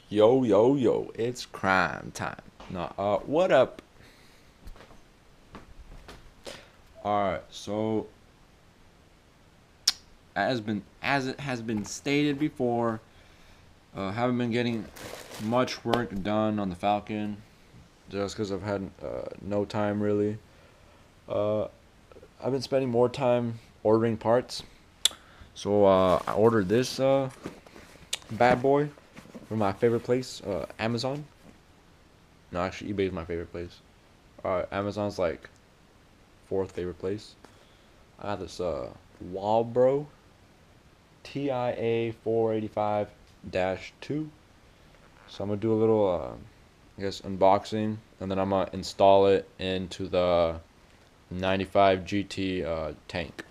Yo, yo, yo, it's crime time. Nah, what up? Alright, so as it has been stated before, haven't been getting much work done on the Falcon just because I've had no time really. Uh, I've been spending more time ordering parts. So I ordered this bad boy from my favorite place, Amazon. No, actually, eBay is my favorite place. Amazon's like fourth favorite place. I got this Walbro TIA485-2. So I'm gonna do a little, I guess, unboxing, and then I'm gonna install it into the 95 GT tank.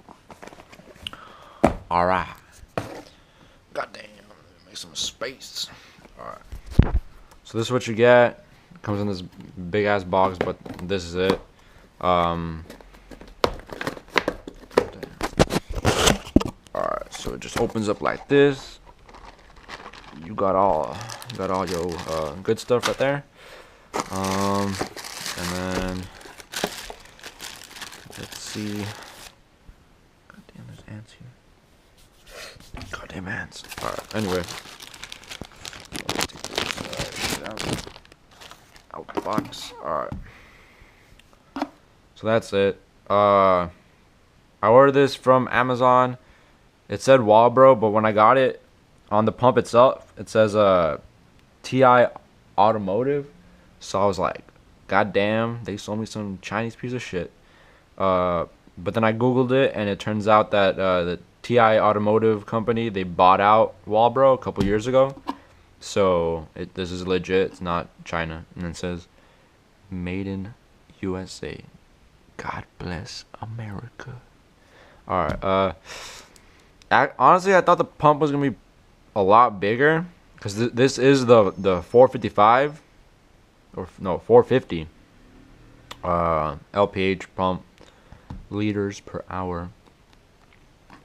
All right. Goddamn, make some space. All right. So this is what you get. It comes in this big ass box, but this is it. Alright, so it just opens up like this. You got all your good stuff right there. And then let's see. Goddamn, there's ants here. Goddamn ants. Alright, anyway. Let's take this shit out the box. Alright. So that's it. I ordered this from Amazon. It said Walbro, but when I got it on the pump itself, it says TI Automotive. So I was like, God damn, they sold me some Chinese piece of shit. But then I googled it, and it turns out that the TI Automotive company, they bought out Walbro a couple years ago. So this is legit. It's not China. And it says made in USA. God bless America. Alright, honestly, I thought the pump was gonna be a lot bigger because this is the 455 or no 450 LPH pump, liters per hour.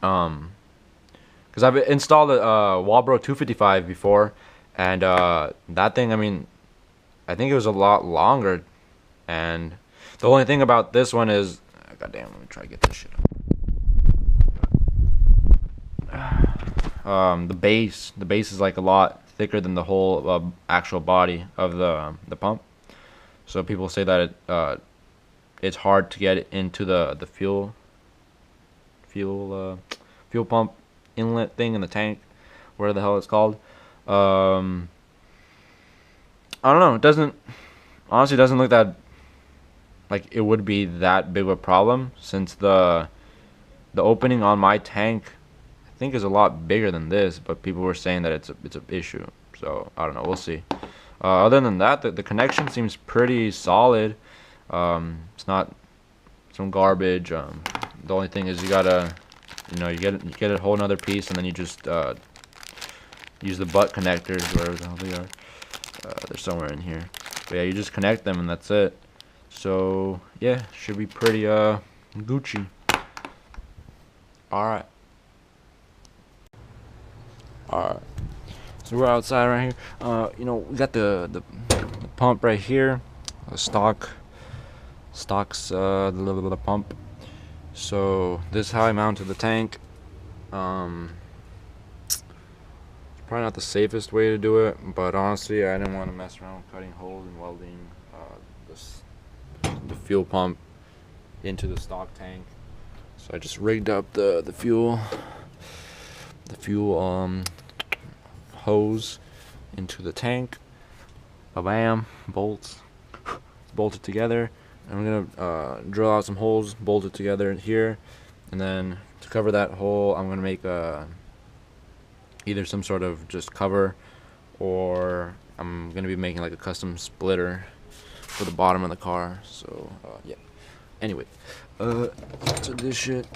Because I've installed a Walbro 255 before, and that thing, I mean, I think it was a lot longer. And the only thing about this one is, goddamn, let me try to get this shit up. The base is like a lot thicker than the whole actual body of the pump. So people say that it's hard to get it into the fuel pump inlet thing in the tank, whatever the hell it's called. I don't know. It honestly doesn't look that like it would be that big of a problem, since the opening on my tank I think is a lot bigger than this, but people were saying that it's an issue. So I don't know. We'll see. Other than that, the connection seems pretty solid. It's not some garbage. The only thing is you gotta, you get a whole nother piece, and then you just use the butt connectors, wherever the hell they are. They're somewhere in here. But yeah, you just connect them, and that's it. So yeah, should be pretty Gucci. All right. Alright, so we're outside right here. We got the pump right here, the stocks, the pump. So this is how I mounted the tank. It's probably not the safest way to do it, but honestly, I didn't want to mess around with cutting holes and welding the fuel pump into the stock tank. So I just rigged up the fuel hose into the tank. Bam, bolts bolted together. And I'm gonna drill out some holes, bolt it together in here, and then to cover that hole, I'm gonna make either some sort of just cover, or I'm gonna be making like a custom splitter for the bottom of the car. So yeah. Anyway, so this shit,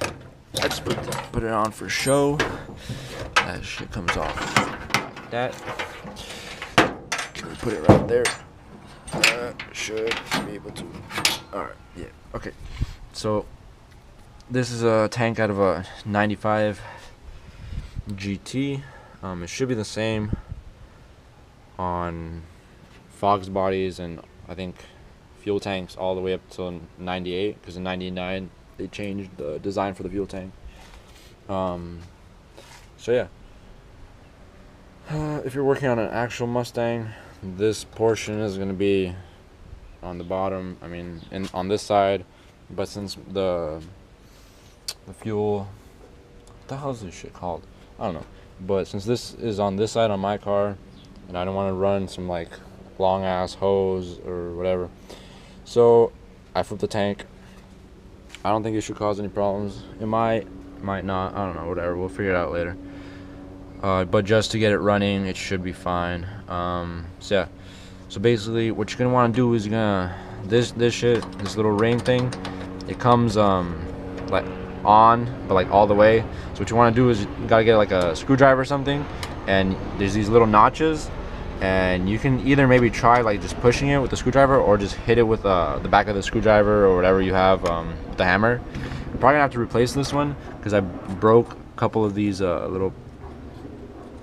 I just put it on for show. That shit comes off like that. Can we put it right there? Should be able to. Alright, yeah, okay. So, this is a tank out of a 95 GT. It should be the same on Fox bodies, and I think fuel tanks all the way up to 98, because in 99 they changed the design for the fuel tank. So yeah, if you're working on an actual Mustang, this portion is going to be on the bottom, I mean on this side, but since the fuel, what the hell is this shit called? I don't know. But since this is on this side on my car, and I don't want to run some like long ass hose or whatever, so I flipped the tank. I don't think it should cause any problems. It might not. I don't know. Whatever. We'll figure it out later. But just to get it running, it should be fine. So yeah. So basically, what you're gonna want to do is you're gonna this little ring thing. It comes like on, but like all the way. So what you want to do is you gotta get like a screwdriver or something, and there's these little notches, and you can either maybe try like just pushing it with the screwdriver, or just hit it with the back of the screwdriver or whatever you have with the hammer. I'm probably gonna have to replace this one because I broke a couple of these little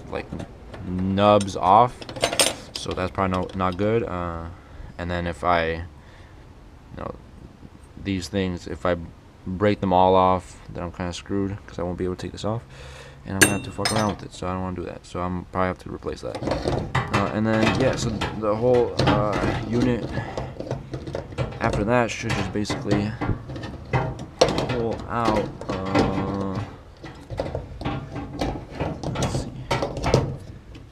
like nubs off, so that's probably not good. And then if I, these things, if I break them all off, then I'm kind of screwed because I won't be able to take this off, and I'm gonna have to fuck around with it. So I don't want to do that. So I'm probably have to replace that. And then yeah, so the whole unit after that should just basically pull out. Let's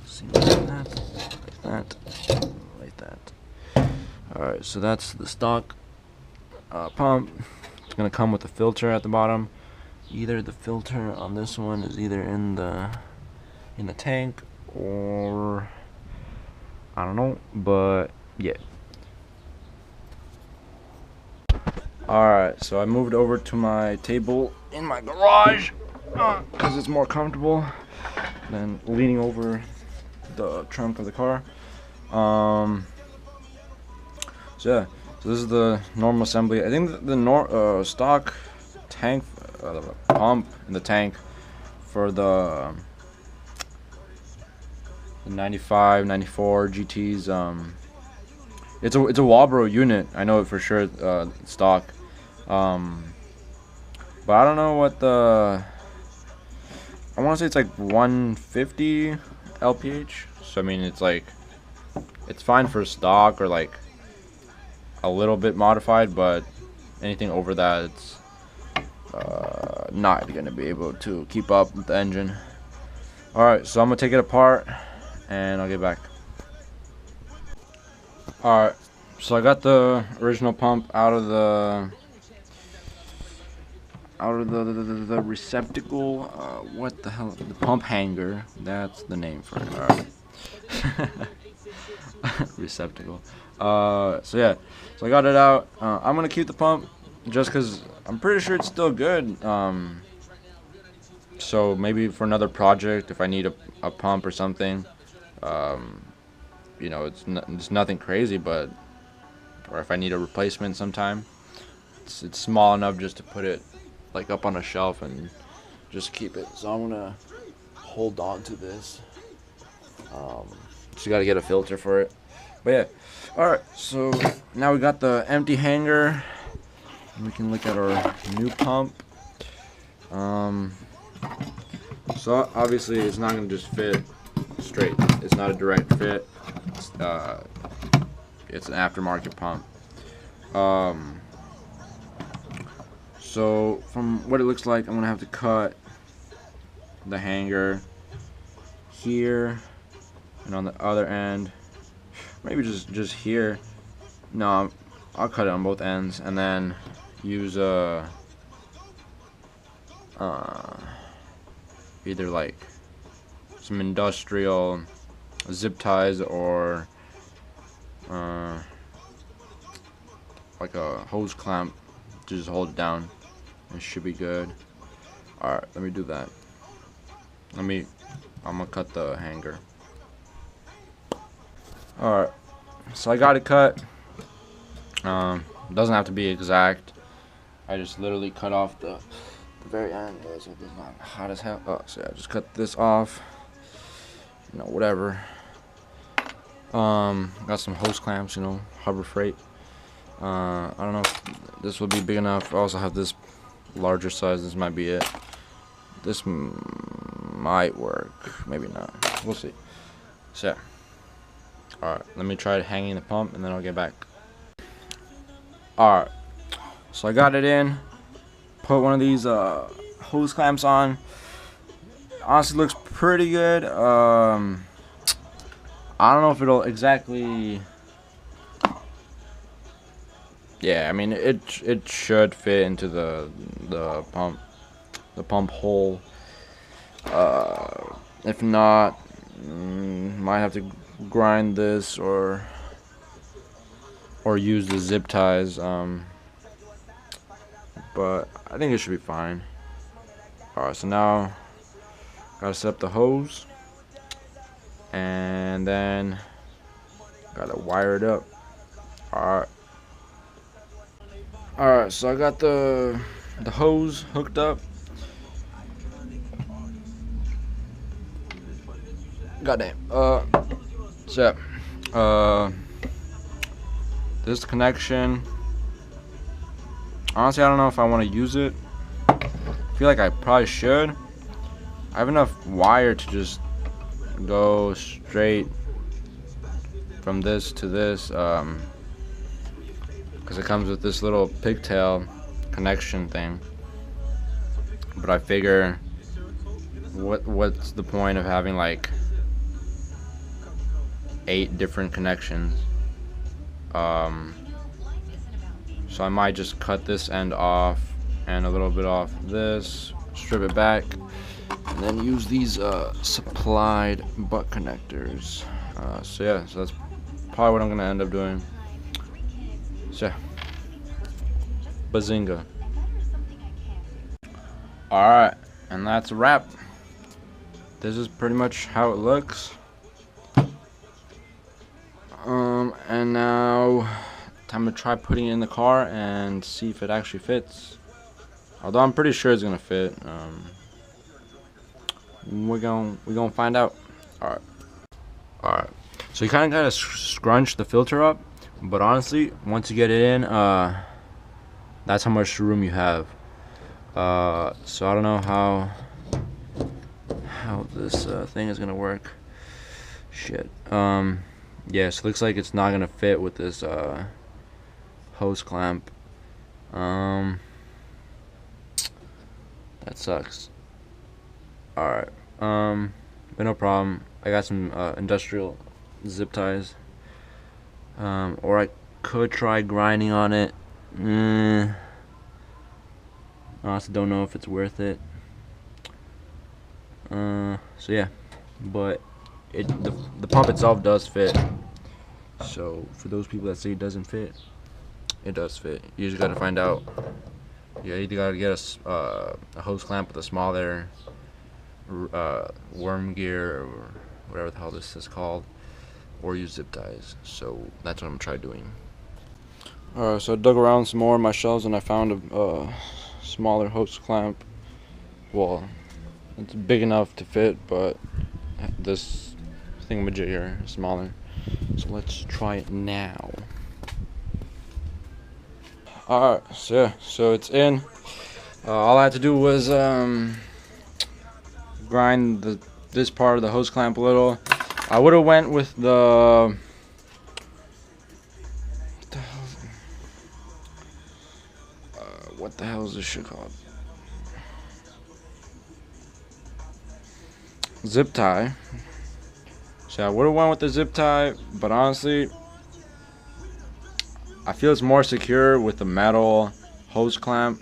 see, like that. All right, so that's the stock pump. It's gonna come with a filter at the bottom. Either the filter on this one is either in the tank, or I don't know, but yeah. Alright, so I moved over to my table in my garage because it's more comfortable than leaning over the trunk of the car. So yeah, so this is the normal assembly. I think the stock tank pump in the tank for the 95, 94 GTs, it's a Walbro unit. I know it for sure, stock. But I don't know what I want to say it's like 150 LPH. So I mean, it's fine for stock or like a little bit modified, but anything over that, it's not gonna be able to keep up with the engine. Alright, so I'm gonna take it apart and I'll get back. Alright, so I got the original pump out of the receptacle. What the hell? The pump hanger. That's the name for it. Alright. Receptacle. So yeah, so I got it out. I'm gonna keep the pump just because I'm pretty sure it's still good. So maybe for another project, if I need a pump or something, it's nothing crazy, but or if I need a replacement sometime, it's small enough just to put it like up on a shelf and just keep it. So I'm gonna hold on to this. Just gotta get a filter for it. But yeah, all right. So now we got the empty hanger. We can look at our new pump. So obviously it's not gonna just fit straight. It's not a direct fit. It's an aftermarket pump. So from what it looks like, I'm gonna have to cut the hanger here and on the other end, maybe just here. No, I'll cut it on both ends and then use either like some industrial zip ties or like a hose clamp to just hold it down. It should be good. Alright, let me do that. I'm gonna cut the hanger. Alright, so I got it cut. Doesn't have to be exact. I just literally cut off the very end. So it's not hot as hell. Oh, so yeah, just cut this off. Whatever. Got some hose clamps, you know, Harbor Freight. I don't know if this will be big enough. I also have this larger size. This might be it. This might work, maybe not. We'll see. So yeah. Alright, let me try hanging the pump and then I'll get back. Alright, so I got it in. Put one of these hose clamps on. Honestly, looks pretty good. I don't know if it'll exactly. Yeah, I mean it should fit into the pump hole. If not, might have to grind this or use the zip ties. But I think it should be fine. Alright, so now gotta set up the hose and then gotta wire it up. Alright, so I got the hose hooked up. Goddamn. So this connection, honestly I don't know if I want to use it. I feel like I probably should. I have enough wire to just go straight from this to this, because it comes with this little pigtail connection thing. But I figure, what's the point of having like 8 different connections? So I might just cut this end off and a little bit off this, strip it back, and then use these supplied butt connectors. So yeah, so that's probably what I'm gonna end up doing. So yeah, bazinga. Alright, and that's a wrap. This is pretty much how it looks. And now time to try putting it in the car and see if it actually fits. Although I'm pretty sure it's gonna fit. We're gonna find out. Alright. So you kind of gotta scrunch the filter up, but honestly, once you get it in, that's how much room you have. So I don't know how this thing is gonna work. Shit. Yeah, so it looks like it's not gonna fit with this hose clamp. That sucks. Alright. But no problem. I got some industrial zip ties. Or I could try grinding on it. I honestly don't know if it's worth it. So yeah, but the pump itself does fit. So for those people that say it doesn't fit, it does fit. You just gotta find out. You either gotta get a hose clamp with a smaller worm gear or whatever the hell this is called, or use zip ties. So that's what I'm gonna try doing. Alright, so I dug around some more in my shelves and I found a smaller hose clamp. Well, it's big enough to fit, but this thingamajig here is smaller. So let's try it now. Alright, so yeah, so it's in. All I had to do was grind this part of the hose clamp a little. I would have went with the what the hell is this shit called? Zip tie. So I would have went with the zip tie, but honestly, I feel it's more secure with the metal hose clamp.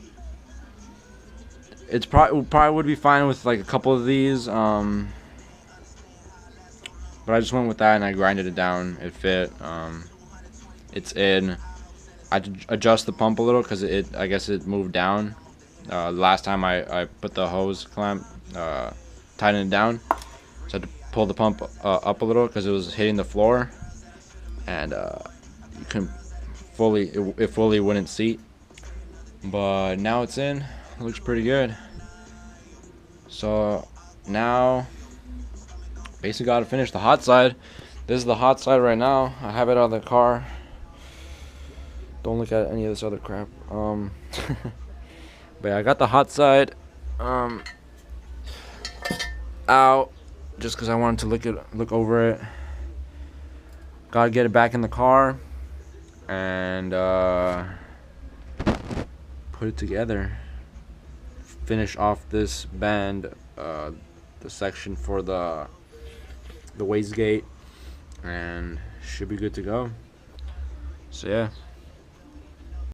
It's probably would be fine with like a couple of these, but I just went with that and I grinded it down. It fit. It's in. I had to adjust the pump a little because I guess it moved down. Last time I put the hose clamp, tightened it down, so I had to pull the pump up a little because it was hitting the floor, and you couldn't it fully wouldn't seat. But now it's in. It looks pretty good. So now basically gotta finish the hot side This is the hot side right now. I have it on the car. Don't look at any of this other crap. But yeah, I got the hot side out just because I wanted to look over it. Gotta get it back in the car and put it together. Finish off this band, the section for the wastegate, and should be good to go. So yeah.